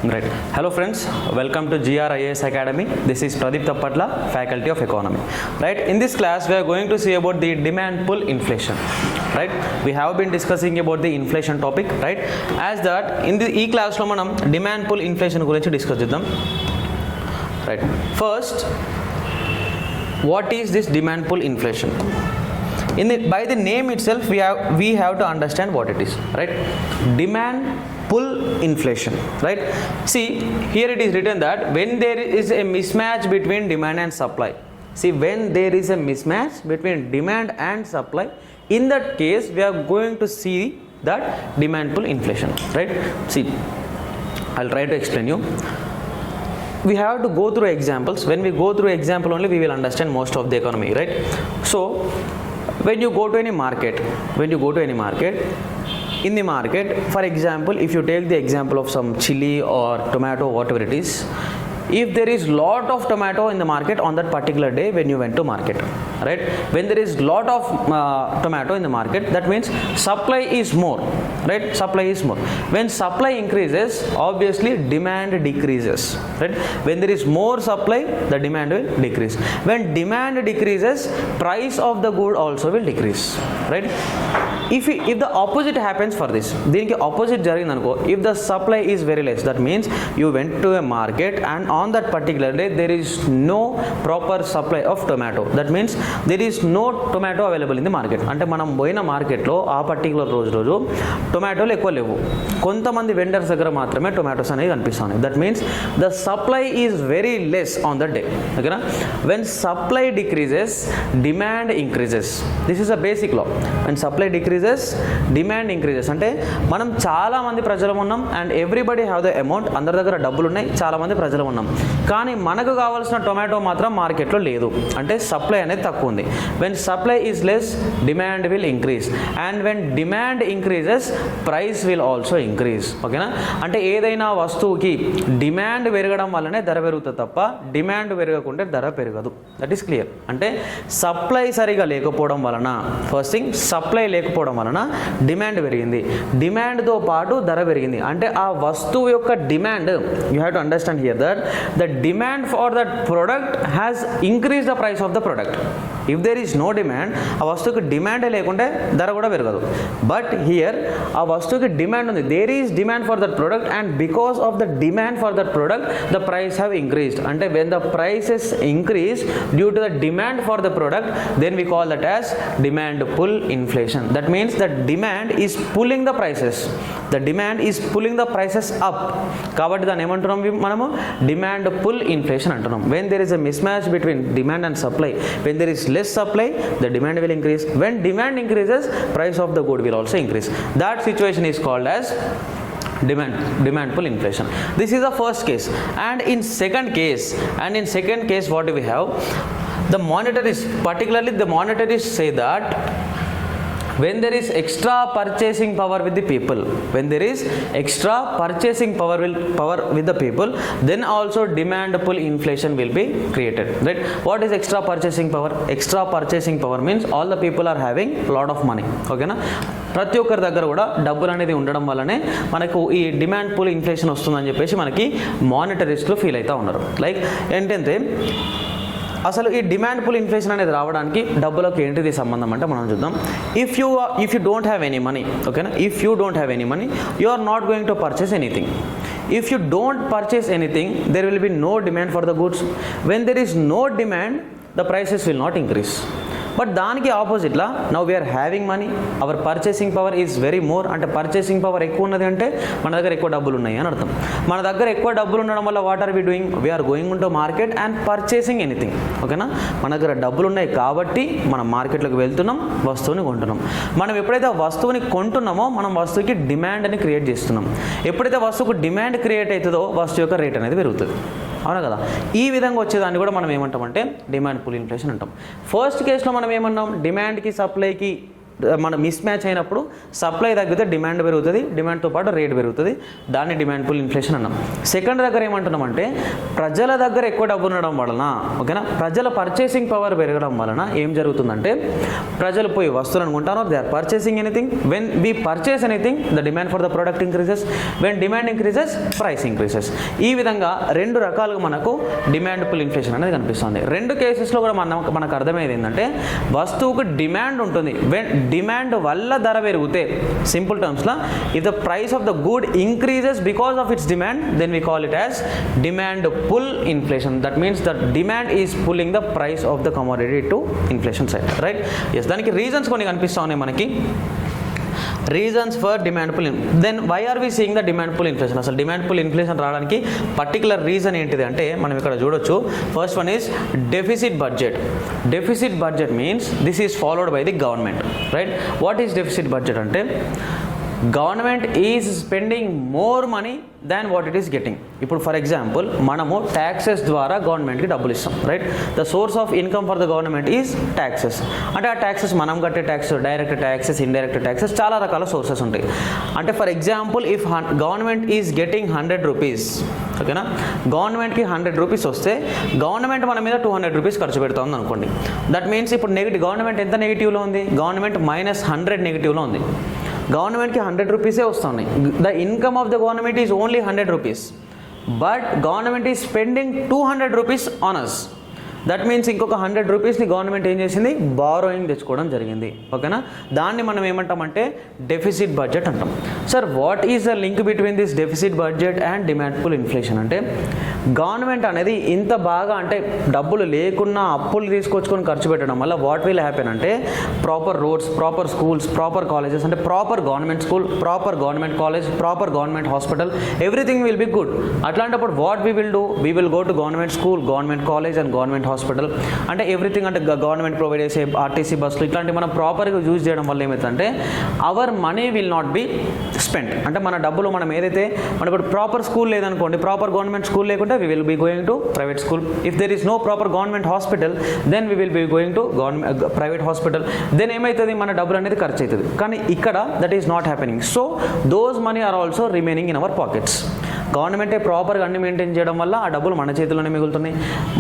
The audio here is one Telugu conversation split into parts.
Right. Hello friends, welcome to GR IAS Academy. This is Pradeep Tappatla, Faculty of Economy. Right. In this class, we are going to see about the demand pull inflation. Right. We have been discussing about the inflation topic. Right. As that in the class lo manam demand pull inflation gurinchi discuss cheddam. Right. First, what is this demand pull inflation? By the name itself, we have to understand what it is. Right. Demand pull inflation, right? See, here it is written that when there is a mismatch between demand and supply. See, when there is a mismatch between demand and supply, in that case, we are going to see that demand pull inflation, right? See, I'll try to explain you. We have to go through examples. When we go through example only, we will understand most of the economy, right? So, when you go to any market, in the market, for example, if you take the example of some chili or tomato, whatever it is, if there is lot of tomato in the market on that particular day when you went to market, right? When there is lot of tomato in the market, that means supply is more, right? Supply is more. When supply increases, obviously demand decreases, right? When there is more supply, the demand will decrease. When demand decreases, price of the good also will decrease, right? If the opposite happens for this, దీనికి opposite జరిగిందనుకో, if the supply is very less, that means you went to a market and on that particular day there is no proper supply of tomato. That means there is no tomato available in the market. అంటే మనం పోయిన మార్కెట్లో ఆ పర్టికులర్ రోజు టొమాటోలు ఎక్కువ లేవు, కొంతమంది వెండర్స్ దగ్గర మాత్రమే టొమాటోస్ అనేవి కనిపిస్తున్నాయి. That means the supply is very less on the day. ఓకేనా? When supply decreases, demand increases. This is a basic law. When supply decreases, demand increases. అంటే మనం చాలా మంది ప్రజలు ఉన్నాం and everybody have the amount. అందరి దగ్గర డబ్బులు ఉన్నాయి, చాలా మంది ప్రజలు ఉన్నాం, కానీ మనకు కావాల్సిన టొమాటో మాత్రం మార్కెట్లో లేదు. అంటే సప్లై అనేది తక్కువ ఉంది. When supply is less, demand will increase, and when demand increases, price will also increase. ఓకేనా? అంటే ఏదైనా వస్తువుకి డిమాండ్ పెరగడం వల్లనే ధర పెరుగుతుంది తప్ప డిమాండ్ పెరగకుంటే ధర పెరగదు. That is clear. అంటే సప్లై సరిగా లేకపోవడం వలన, ఫస్ట్ థింగ్ సప్లై లేకపోవడం వలన డిమాండ్ పెరిగింది, డిమాండ్తో పాటు ధర పెరిగింది. అంటే ఆ వస్తువు యొక్క demand, you have to understand here that the demand for that product has increase the price of the product. If there is no demand, ఆ వస్తువుకి డిమాండే లేకుంటే ధర కూడా పెరగదు. బట్ హియర్ ఆ వస్తువుకి డిమాండ్ ఉంది, there is demand for that product, and because of the demand for that product the price have increased. అంటే when the prices increase due to the demand for the product, then we call that as demand pull inflation. That means the demand is pulling the prices. The demand is pulling the prices up. కాబట్టి దాన్ని ఏమంటున్నాం మనము? demand pull inflation అంటున్నాం. When there is a mismatch between demand and supply, when there is less supply, the demand will increase. When demand increases, price of the good will also increase. That situation is called as demand pull inflation. This is the first case. And in second case what do we have? The monetarists, particularly the monetarists, say that when there is extra purchasing power with the people, when there is extra purchasing power with the people, then also demand pull inflation will be created, right? What is extra purchasing power? Extra purchasing power means all the people are having lot of money. Okay na? ప్రతి ఒక్కరి దగ్గర కూడా డబ్బులు అనేది ఉండడం వల్లనే మనకు ఈ డిమాండ్ పుల్ ఇన్ఫ్లేషన్ వస్తుందని చెప్పేసి మనకి మానిటరిస్టులు ఫీల్ అవుతూ ఉన్నారు. లైక్ ఏంటంటే అసలు ఈ డిమాండ్ పుల్ ఇన్ఫ్లేషన్ అనేది రావడానికి డబ్బులకు ఏంటిది సంబంధం అంటే మనం చూద్దాం. If you don't have any money, ఓకేనా, if you don't have any money, you are not going to purchase anything. If you don't purchase anything, there will be no demand for the goods. When there is no demand, the prices will not increase. But దానికి ఆపోజిట్లా now we are having money, our purchasing power is very more. అంటే పర్చేసింగ్ పవర్ ఎక్కువ ఉన్నది అంటే మన దగ్గర ఎక్కువ డబ్బులు ఉన్నాయి అని అర్థం. మన దగ్గర ఎక్కువ డబ్బులు ఉండడం వల్ల what are we doing? We are going to market and purchasing anything. ఓకేనా? మన దగ్గర డబ్బులు ఉన్నాయి కాబట్టి మనం మార్కెట్లోకి వెళ్తున్నాం, వస్తువుని కొంటున్నాం. మనం ఎప్పుడైతే వస్తువుని కొంటున్నామో మనం వస్తువుకి డిమాండ్ అని క్రియేట్ చేస్తున్నాం. ఎప్పుడైతే వస్తువుకు డిమాండ్ క్రియేట్ అవుతుందో వస్తువు యొక్క రేట్ అనేది పెరుగుతుంది. అవునా కదా? ఈ విధంగా వచ్చేదాన్ని కూడా మనం ఏమంటామంటే డిమాండ్ పుల్ ఇన్ఫ్లేషన్ అంటాం. ఫస్ట్ కేసులో మనం ఏమన్నాం? డిమాండ్కి సప్లైకి మన మిస్ మ్యాచ్ అయినప్పుడు సప్లై తగ్గితే డిమాండ్ పెరుగుతుంది, డిమాండ్తో పాటు రేట్ పెరుగుతుంది, దాన్ని డిమాండ్ పుల్ ఇన్ఫ్లేషన్ అన్నాం. సెకండ్ దగ్గర ఏమంటున్నామంటే ప్రజల దగ్గర ఎక్కువ డబ్బు ఉండడం వలన, ఓకేనా, ప్రజల పర్చేసింగ్ పవర్ పెరగడం వలన ఏం జరుగుతుందంటే ప్రజలు పోయి వస్తువులను కొంటారు, they are purchasing anything. When we purchase anything the demand for the product increases, when demand increases price increases. ఈ విధంగా రెండు రకాలుగా మనకు డిమాండ్ పుల్ ఇన్ఫ్లేషన్ అనేది కనిపిస్తుంది. రెండు కేసెస్లో కూడా మనకు అర్థమయ్యేది ఏంటంటే వస్తువుకు డిమాండ్ ఉంటుంది, వెన్ డిమాండ్ వల్ల ధర పెరిగితే, సింపుల్ టర్మ్స్లో if the price of the good increases because of its demand then we call it as demand pull inflation. That means the demand is pulling the price of the commodity to inflation side, right? Yes, దానికి రీజన్స్ కొన్ని కనిపిస్తూ ఉన్నాయి మనకి. Reasons for demand pull. Then why are we seeing the demand pull inflation? అసలు డిమాండ్ పుల్ ఇన్ఫ్లేషన్ రావడానికి పర్టికులర్ రీజన్ ఏంటిది అంటే మనం ఇక్కడ చూడొచ్చు. First one is deficit budget. Deficit budget means this is followed by the government, right? What is deficit budget అంటే government is spending more money than what it is getting. ఇప్పుడు ఫర్ ఎగ్జాంపుల్ మనము ట్యాక్సెస్ ద్వారా గవర్నమెంట్కి డబ్బులు ఇస్తాం, right? The source of income for the government is taxes. అంటే ఆ ట్యాక్సెస్ మనం కట్టే tax, direct taxes, indirect taxes, చాలా రకాల సోర్సెస్ ఉంటాయి. అంటే for example if government is getting 100 rupees, ఓకేనా, గవర్నమెంట్కి 100 రూపీస్ వస్తే గవర్నమెంట్ మన మీద 200 రూపీస్ ఖర్చు పెడుతుంది అనుకోండి. దట్ మీన్స్ ఇప్పుడు గవర్నమెంట్ ఎంత నెగిటివ్లో ఉంది? గవర్నమెంట్ -100 నెగిటివ్లో ఉంది. గవర్నమెంట్కి 100 రూపీసే వస్తున్నాయి. The income of the government is only 100 rupees, but government is spending 200 rupees on us. That means ఇంకొక 100 రూపీస్ని గవర్నమెంట్ ఏం చేసింది? బారోయింగ్ తెచ్చుకోవడం జరిగింది, ఓకేనా? దాన్ని మనం ఏమంటామంటే డెఫిసిట్ బడ్జెట్ అంటాం. Sir, what is the link between this deficit budget and demand pull inflation? అంటే గవర్నమెంట్ అనేది ఇంత బాగా అంటే డబ్బులు లేకున్నా అప్పులు తీసుకొచ్చుకొని ఖర్చు పెట్టడం వల్ల వాట్ విల్ హ్యాపెన్ అంటే proper roads, proper schools, proper colleges, అంటే proper government school, proper government college, proper government hospital, everything will be good. అట్లాంటప్పుడు what we will do? We will go to government school, government college and government hospital. అంటే ఎవ్రీథింగ్ అంటే గవర్నమెంట్ ప్రొవైడ్ చేసే ఆర్టీసీ బస్సులు ఇట్లాంటివి మనం ప్రాపర్గా యూజ్ చేయడం వల్ల ఏమవుతుందంటే our money will not be spend. అంటే మన డబ్బులు మనం ఏదైతే మనకు ప్రాపర్ స్కూల్ లేదనుకోండి, ప్రాపర్ గవర్నమెంట్ స్కూల్ లేకుంటే we will be going to private school. If there is no proper government hospital, then we will be going to private hospital. Then ఏమైతుంది? మన డబ్బులు అనేది ఖర్చు అవుతుంది. కానీ ఇక్కడ that is not happening. So those money are also remaining in our pockets. గవర్నమెంటే ప్రాపర్గా అన్ని మెయింటైన్ చేయడం వల్ల ఆ డబ్బులు మన చేతిలోనే మిగులుతున్నాయి.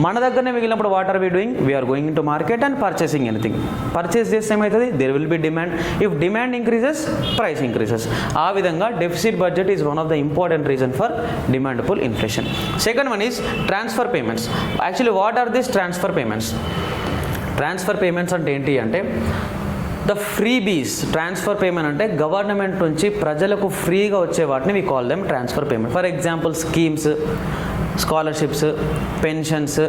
మన దగ్గరనే మిగిలినప్పుడు what are we doing? We are going to market and purchasing anything. Purchase చేస్తే ఏమవుతుంది? There will be demand. If demand increases, price increases. ఆ విధంగా deficit budget is one of the important reason for demand pull inflation. Second one is transfer payments. Actually what are this transfer payments? Transfer payments అంటే ఏంటి అంటే ద ఫ్రీబీస్. ట్రాన్స్ఫర్ పేమెంట్ అంటే గవర్నమెంట్ నుంచి ప్రజలకు ఫ్రీగా వచ్చే వాటిని we call them transfer payment. For example schemes, scholarships, pensions.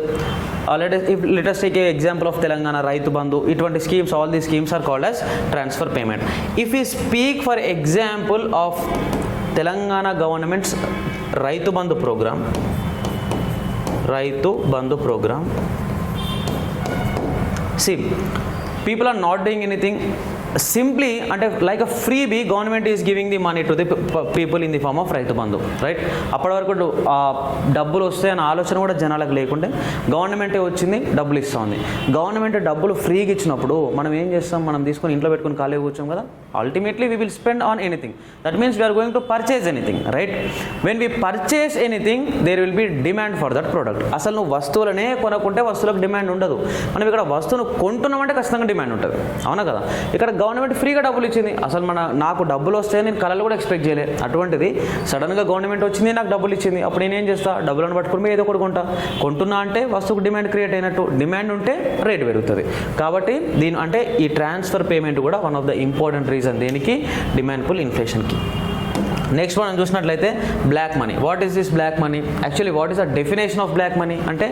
Let us take an example of Telangana Raitu Bandhu. ఇటువంటి schemes, all these schemes are called as transfer payment. If we speak for example of Telangana government's Raitu Bandhu program, see, people are not doing anything. Simply అంటే like a freebie government is giving the money to the people in the form of Rythu Bandhu, right? అప్పటి వరకు డబ్బులు వస్తాయన్న ఆలోచన కూడా జనాలకు లేకుంటే గవర్నమెంటే వచ్చింది, డబ్బులు ఇస్తుంది. గవర్నమెంట్ డబ్బులు ఫ్రీగా ఇచ్చినప్పుడు మనం ఏం చేస్తాం? మనం తీసుకొని ఇంట్లో పెట్టుకుని ఖాళీ కూర్చోం కదా. Ultimately we will spend on anything. That means we are going to purchase anything, right? When we purchase anything there will be demand for that product. అసలు నువ్వు వస్తువులనే కొనుక్కుంటే వస్తువులకు డిమాండ్ ఉండదు. మనం ఇక్కడ వస్తువును కొంటున్నామంటే ఖచ్చితంగా డిమాండ్ ఉంటుంది, అవునా కదా? ఇక్కడ గవర్నమెంట్ ఫ్రీగా డబ్బులు ఇచ్చింది. అసలు నాకు డబ్బులు వస్తాయని నేను కళలు కూడా ఎక్స్పెక్ట్ చేయలేదు. అటువంటిది సడన్గా గవర్నమెంట్ వచ్చింది, నాకు డబ్బులు ఇచ్చింది. అప్పుడు నేనేం చేస్తా? డబ్బులను పట్టుకుని ఏదో ఒకటి కొంటున్నా అంటే వస్తువుకు డిమాండ్ క్రియేట్ అయినట్టు. డిమాండ్ ఉంటే రేట్ పెరుగుతుంది. కాబట్టి ఈ ట్రాన్స్ఫర్ పేమెంట్ కూడా one of the important reason దేనికి? డిమాండ్ పుల్ ఇన్ఫ్లేషన్కి. నెక్స్ట్ మనం చూసినట్లయితే black money. What is this black money? Actually what is the definition of black money అంటే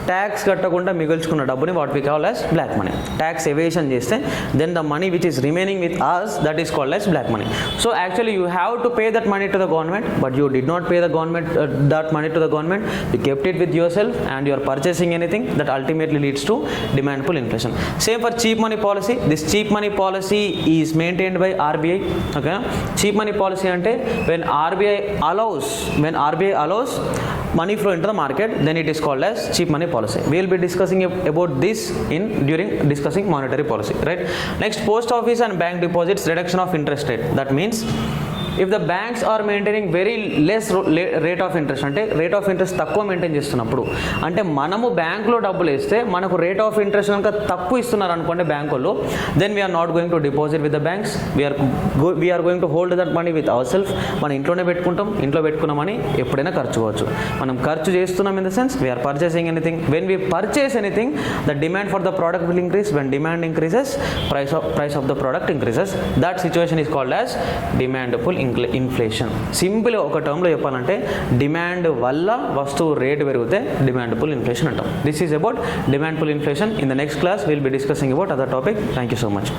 ట్యాక్స్ కట్టకుండా మిగుల్చుకున్న డబ్బుని what we call as black money. Tax evasion చేస్తే then the money which is remaining with us, that is called as black money. So actually you have to pay that money to the government, but you did not pay the government that money to the government. You kept it with yourself and you are purchasing anything that ultimately leads to demand pull inflation. Same for cheap money policy. This cheap money policy is maintained by RBI. Okay, cheap money policy అంటే when RBI allows money flow into the market, then it is called as cheap money policy. We will be discussing about this during discussing monetary policy, right? Next, post office and bank deposits reduction of interest rate. That means if the banks are maintaining very less rate of interest, అంటే రేట్ ఆఫ్ ఇంట్రెస్ట్ తక్కువ మెయింటైన్ చేస్తున్నప్పుడు, అంటే మనము బ్యాంకులో డబ్బులు వేస్తే మనకు రేట్ ఆఫ్ ఇంట్రెస్ట్ కనుక తక్కువ ఇస్తున్నారు అనుకోండి బ్యాంక్ వాళ్ళు, then we are not going to deposit with the banks, we are going to hold that money with ourself. మన ఇంట్లోనే పెట్టుకుంటాం, ఇంట్లో పెట్టుకున్న మనీ ఎప్పుడైనా ఖర్చు కావచ్చు. మనం ఖర్చు చేస్తున్నాం in the sense we are purchasing anything. When we purchase anything, the demand for the product will increase. When demand increases, price of the product increases. That situation is called as demand pull inflation. సింపుల్గా ఒక టర్మ్లో చెప్పాలంటే డిమాండ్ వల్ల వస్తువు రేటు పెరిగితే డిమాండ్ పుల్ ఇన్ఫ్లేషన్ అంటాం. This is about demand pull inflation. In the next class will be discussing about other topic. Thank you so much.